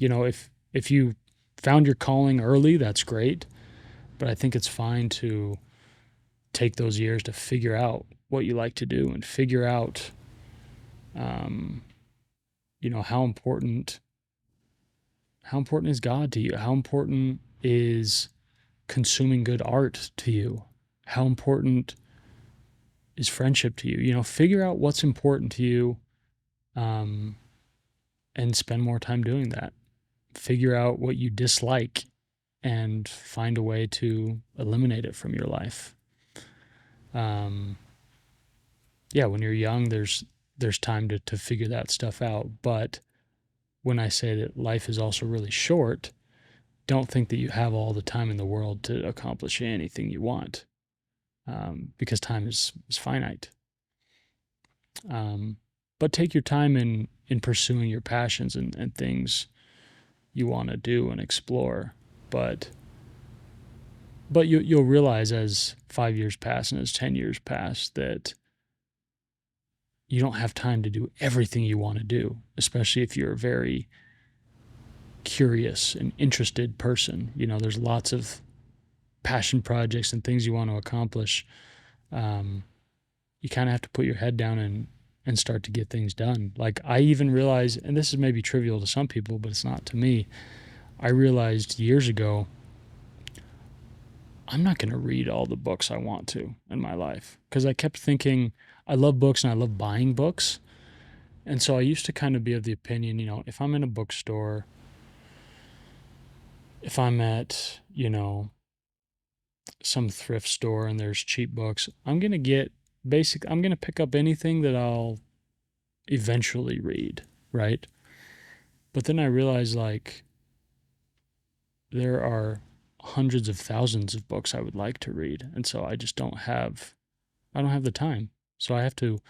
If you found your calling early, that's great. But I think it's fine to take those years to figure out what you like to do and figure out, how important is God to you? How important is consuming good art to you? How important is friendship to you? Figure out what's important to you, and spend more time doing that. Figure out what you dislike and find a way to eliminate it from your life. When you're young, there's time to figure that stuff out. But when I say that life is also really short, don't think that you have all the time in the world to accomplish anything you want, because time is finite. But take your time in pursuing your passions and things you want to do and explore. But you'll realize as 5 years pass and as 10 years pass that you don't have time to do everything you want to do, especially if you're a very curious and interested person. There's lots of passion projects and things you want to accomplish. You kind of have to put your head down and and start to get things done. Like I even realized, and this is maybe trivial to some people, but it's not to me. I realized years ago, I'm not going to read all the books I want to in my life because I kept thinking I love books and I love buying books. And so I used to kind of be of the opinion, if I'm in a bookstore, if I'm at, some thrift store and there's cheap books, I'm going to pick up anything that I'll eventually read, right? But then I realized like there are hundreds of thousands of books I would like to read, and so I don't have the time. So I have to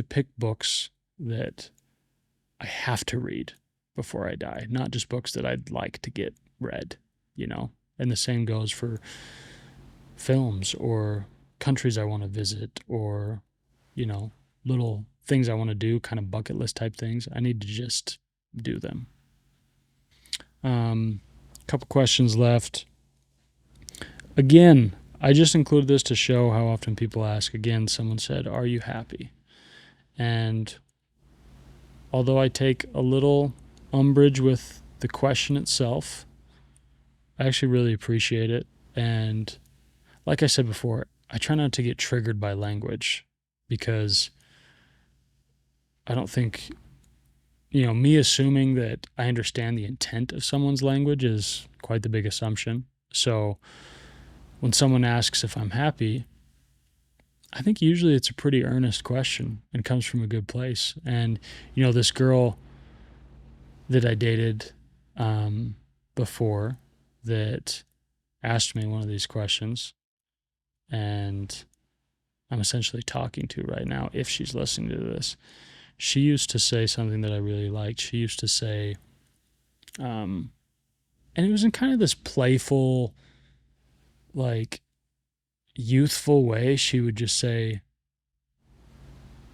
pick books that I have to read before I die, not just books that I'd like to get read, you know. And the same goes for films or countries I want to visit or, little things I want to do, kind of bucket list type things. I need to just do them. Couple questions left. Again, I just included this to show how often people ask. Again, someone said, "Are you happy?" And although I take a little umbrage with the question itself, I actually really appreciate it. And like I said before, I try not to get triggered by language because I don't think, me assuming that I understand the intent of someone's language is quite the big assumption. So when someone asks if I'm happy, I think usually it's a pretty earnest question and comes from a good place. And, this girl that I dated before that asked me one of these questions, and I'm essentially talking to right now, if she's listening to this, she used to say something that I really liked. She used to say, and it was in kind of this playful, like youthful way. She would just say,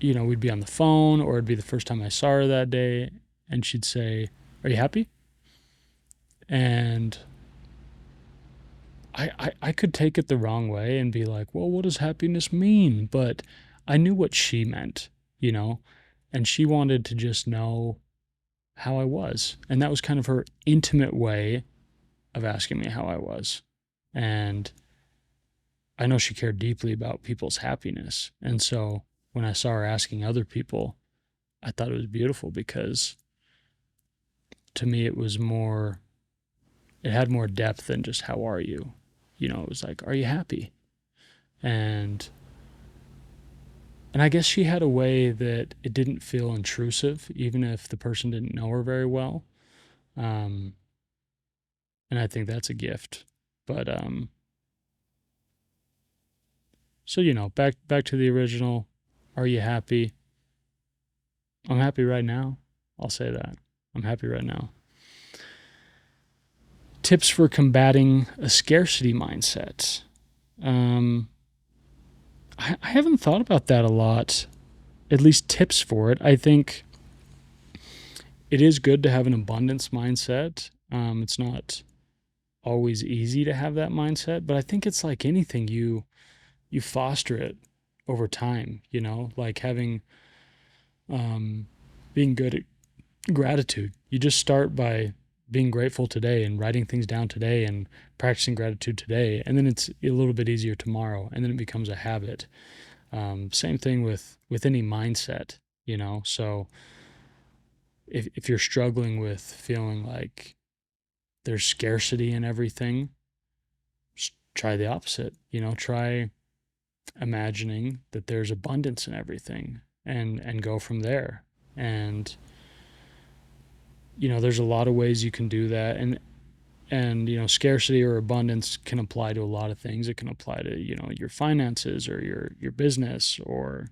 we'd be on the phone or it'd be the first time I saw her that day. And she'd say, "Are you happy?" And I could take it the wrong way and be like, well, what does happiness mean? But I knew what she meant, and she wanted to just know how I was. And that was kind of her intimate way of asking me how I was. And I know she cared deeply about people's happiness. And so when I saw her asking other people, I thought it was beautiful because to me it had more depth than just how are you? It was like, are you happy? And I guess she had a way that it didn't feel intrusive, even if the person didn't know her very well. And I think that's a gift. But so back to the original. Are you happy? I'm happy right now. I'll say that. I'm happy right now. Tips for combating a scarcity mindset. I haven't thought about that a lot, at least tips for it. I think it is good to have an abundance mindset. It's not always easy to have that mindset, but I think it's like anything, you foster it over time, like having, being good at gratitude. You just start by being grateful today and writing things down today and practicing gratitude today. And then it's a little bit easier tomorrow. And then it becomes a habit. Same thing with any mindset, so if you're struggling with feeling like there's scarcity in everything, try the opposite, try imagining that there's abundance in everything and go from there. And there's a lot of ways you can do that. And scarcity or abundance can apply to a lot of things. It can apply to your finances or your business or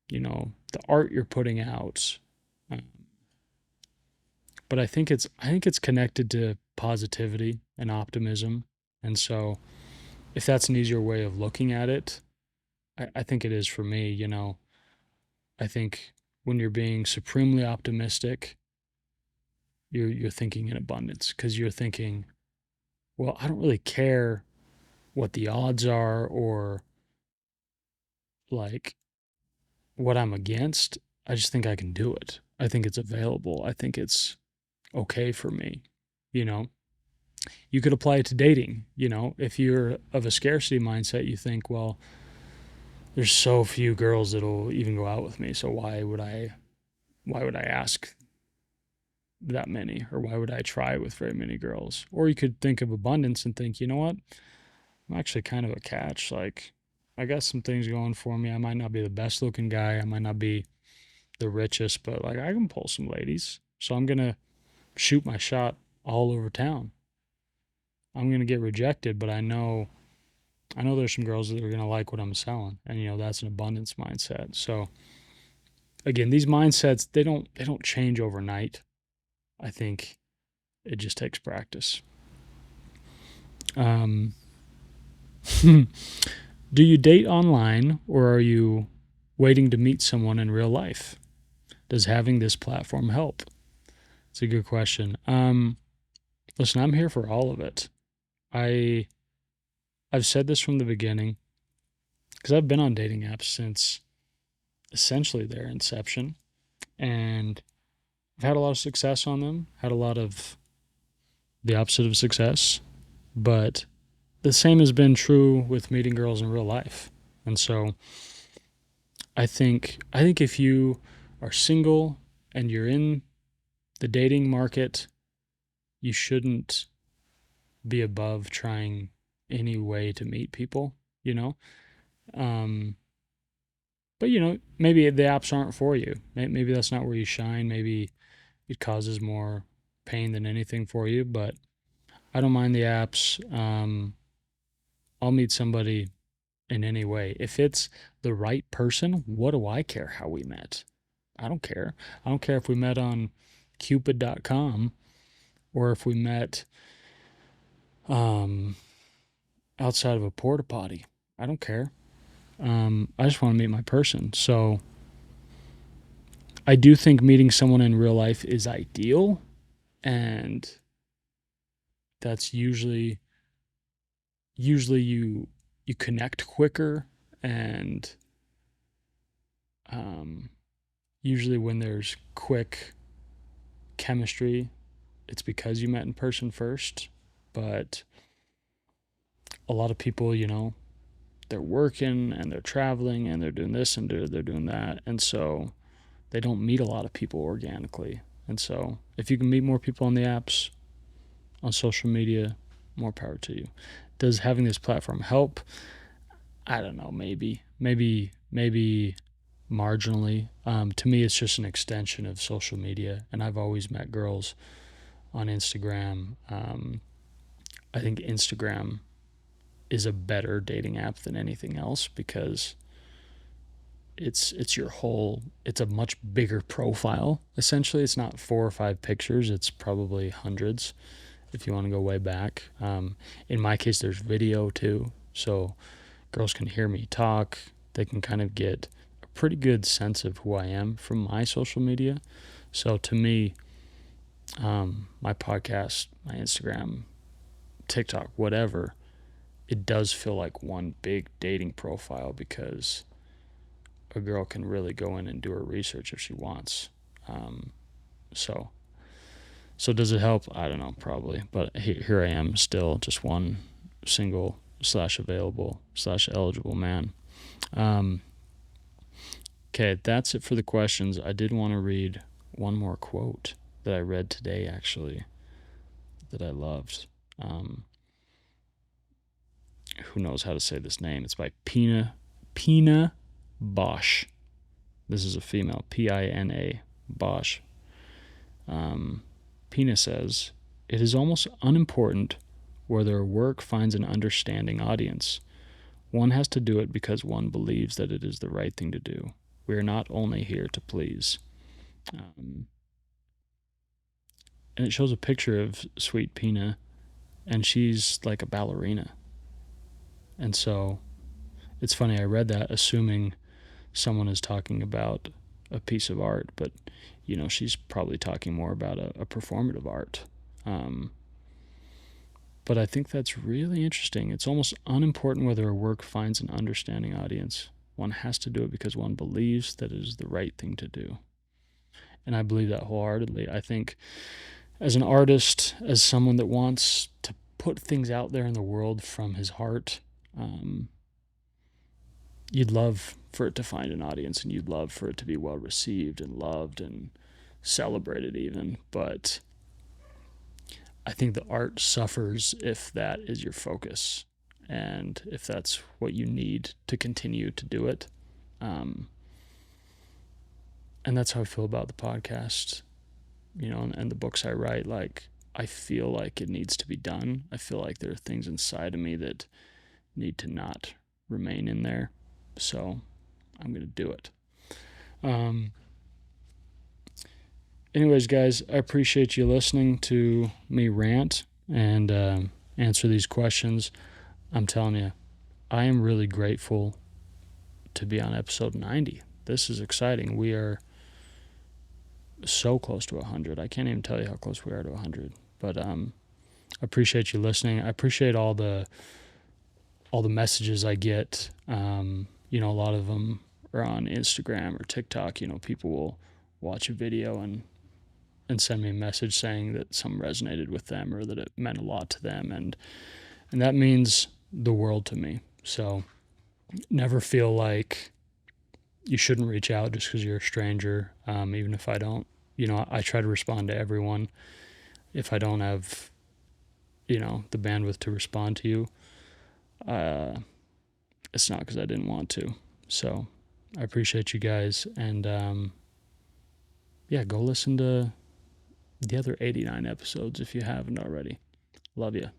the art you're putting out. But I think it's connected to positivity and optimism. And so if that's an easier way of looking at it, I think it is for me. I think when you're being supremely optimistic, you're thinking in abundance because you're thinking, well, I don't really care what the odds are or like what I'm against. I just think I can do it. I think it's available. I think it's okay for me. You know, you could apply it to dating. You know, if you're of a scarcity mindset, you think, well, there's so few girls that'll even go out with me. So why would I ask that many, or why would I try with very many girls? Or you could think of abundance and think, you know what? I'm actually kind of a catch. Like, I got some things going for me. I might not be the best looking guy. I might not be the richest, but like I can pull some ladies. So I'm going to shoot my shot all over town. I'm going to get rejected, but I know there's some girls that are going to like what I'm selling. And that's an abundance mindset. So again, these mindsets, they don't change overnight. I think it just takes practice. Um Do you date online, or are you waiting to meet someone in real life? Does having this platform help? It's a good question. Listen, I'm here for all of it. I I've said this from the beginning because I've been on dating apps since essentially their inception, and I've had a lot of success on them. Had a lot of the opposite of success, but the same has been true with meeting girls in real life. And so I think if you are single and you're in the dating market, you shouldn't be above trying any way to meet people, you know? Um, but maybe the apps aren't for you. Maybe that's not where you shine. Maybe it causes more pain than anything for you, but I don't mind the apps. I'll meet somebody in any way. If it's the right person, what do I care how we met? I don't care. I don't care if we met on cupid.com or if we met um, outside of a porta potty. I don't care. I just want to meet my person. So I do think meeting someone in real life is ideal, and that's usually you connect quicker, and um, usually when there's quick chemistry, it's because you met in person first. But a lot of people, they're working and they're traveling and they're doing this and they're doing that. And so they don't meet a lot of people organically. And so if you can meet more people on the apps, on social media, more power to you. Does having this platform help? I don't know, maybe marginally. To me, it's just an extension of social media. And I've always met girls on Instagram. I think Instagram is a better dating app than anything else because it's a much bigger profile. Essentially, it's not 4 or 5 pictures, it's probably hundreds if you want to go way back. In my case, there's video too, so girls can hear me talk. They can kind of get a pretty good sense of who I am from my social media. So to me, my podcast, my Instagram, TikTok, whatever, it does feel like one big dating profile because a girl can really go in and do her research if she wants. Um, so, so does it help? I don't know, probably. But here I am, still just one single / available / eligible man. Um, okay, that's it for the questions. I did want to read one more quote that I read today, actually, that I loved. Who knows how to say this name? It's by Pina Bosch. This is a female, Pina Bosch. Pina says, "It is almost unimportant whether a work finds an understanding audience. One has to do it because one believes that it is the right thing to do. We are not only here to please." And it shows a picture of sweet Pina, and she's like a ballerina. And so it's funny, I read that assuming someone is talking about a piece of art, but she's probably talking more about a performative art. But I think that's really interesting. It's almost unimportant whether a work finds an understanding audience. One has to do it because one believes that it is the right thing to do. And I believe that wholeheartedly. I think as an artist, as someone that wants to put things out there in the world from his heart, you'd love for it to find an audience, and you'd love for it to be well received and loved and celebrated even. But I think the art suffers if that is your focus, and if that's what you need to continue to do it. And that's how I feel about the podcast, and the books I write. Like, I feel like it needs to be done. I feel like there are things inside of me that need to not remain in there. So I'm going to do it. Anyways, guys, I appreciate you listening to me rant and answer these questions. I'm telling you, I am really grateful to be on episode 90. This is exciting. We are so close to 100. I can't even tell you how close we are to 100. But I appreciate you listening. I appreciate all the messages I get. A lot of them are on Instagram or TikTok. People will watch a video and send me a message saying that something resonated with them or that it meant a lot to them, and that means the world to me. So never feel like you shouldn't reach out just because you're a stranger. Even if I don't, I try to respond to everyone. If I don't have, the bandwidth to respond to you, it's not because I didn't want to. So I appreciate you guys. And go listen to the other 89 episodes if you haven't already. Love you.